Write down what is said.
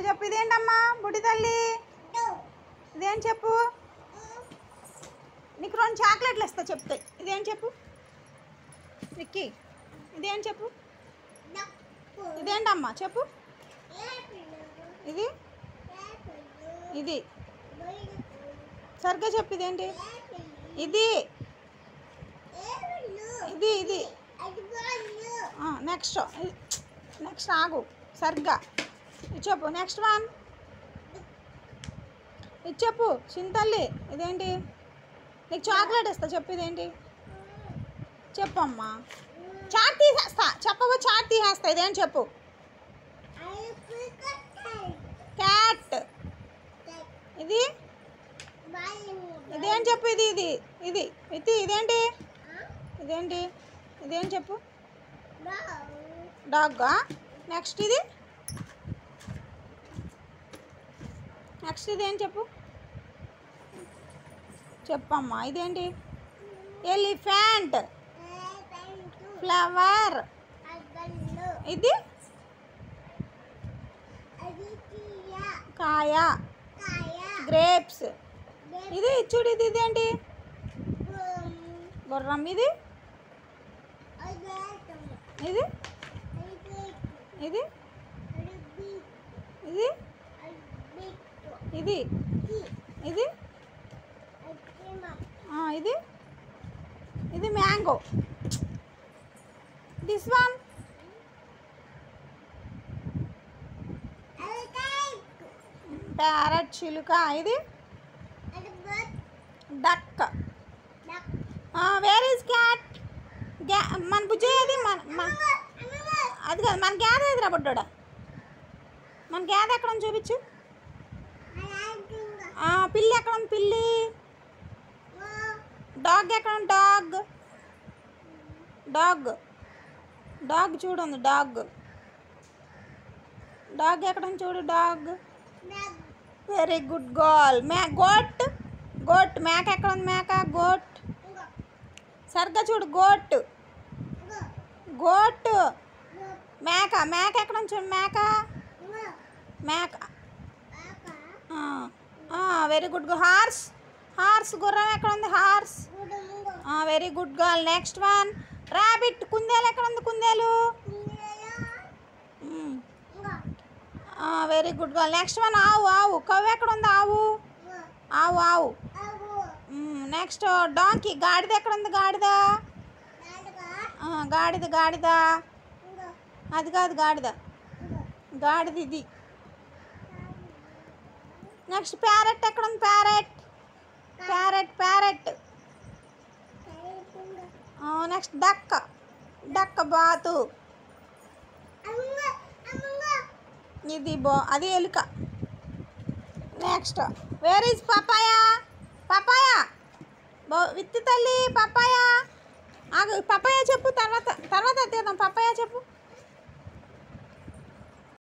ఇప్పుడు చెప్పు, ఇదేంటమ్మా బుడ్డి తల్లి? ఇదేం చెప్పు? నీకు 2 చాక్లెట్లు ఇస్తా చెప్తే. ఇదేం చెప్పు విక్కీ? ఇదేం చెప్పు? ఇదేంటమ్మా చెప్పు? ఇది ఇది సరిగ్గా చెప్పు. ఇదేంటి? ఇది ఇది ఇది నెక్స్ట్ నెక్స్ట్ ఆగు సరిగ్గా ఇది చెప్పు. నెక్స్ట్ వన్ ఇది చెప్పు చింతల్లి. ఇదేంటి? నీకు చాక్లెట్ ఇస్తా చెప్పు. ఇదేంటి చెప్పమ్మా? చాట్ తీసేస్తా చెప్పవా? చాట్ తీసేస్తా. ఇదేం చెప్పు? క్యాట్. ఇది ఇదేం చెప్పు? ఇది ఇది ఇది ఇది ఇదేంటి? ఇదేంటి? ఇదేం చెప్పు? డాగ్గా. నెక్స్ట్ ఇది నెక్స్ట్ ఇదేం చెప్పు? చెప్పమ్మా. ఇదేంటి? ఎలిఫెంట్. ఫ్లవర్. ఇది కాయ. గ్రేప్స్. ఇది చూడు. ఇది ఇదేంటి? గుర్రం. ఇది ఇది ఇది ఇది ఇది ఇది ఇది ఇది మ్యాంగో. దిస్ వన్ ప్యారెట్ చిలుక. ఇది డక్. Where is cat? మన బుజ్జి అది అది కాదు మన గేదె ఎదురా బుడ్డోడా? మన గేదె ఎక్కడ ఉంది చూపించు. పిల్లి ఎక్కడ ఉంది? పిల్లి. డాగ్ ఎక్కడ ఉంది? డాగ్ డాగ్ డాగ్ చూడండి. డాగ్ డాగ్ ఎక్కడ ఉంది చూడు. Dog. Very good girl. Goat goat. మేక ఎక్కడ ఉంది? మేక. గోట్. సరిగ్గా చూడు. Goat goat. మేక మేక ఎక్కడ ఉంది చూడు. మేక మేక. Very good. Horse horse. గుర్రం ఎక్కడ ఉంది? Horse. Very good girl. Next one rabbit. కుందేలు ఎక్కడ ఉంది? కుందేలు. Very good girl. Next one ఆవు. ఆవు. కవ్వు ఎక్కడ ఉంది? ఆవు. ఆవు ఆవు. Next donkey. గాడిద ఎక్కడ ఉంది? గాడిద. గాడిద గాడిద. అది కాదు గాడిద. గాడిద ఇది. నెక్స్ట్ ప్యారెట్ ఎక్కడ ఉంది? Parrot parrot parrot. Next duck. Duck. బాతు. ఇది అది ఎలుక. Next where is papaya? Papaya విత్తి తల్లి. పపాయా. పపాయా చెప్పు. తర్వాత తీద్దాం. పపాయా చెప్పు.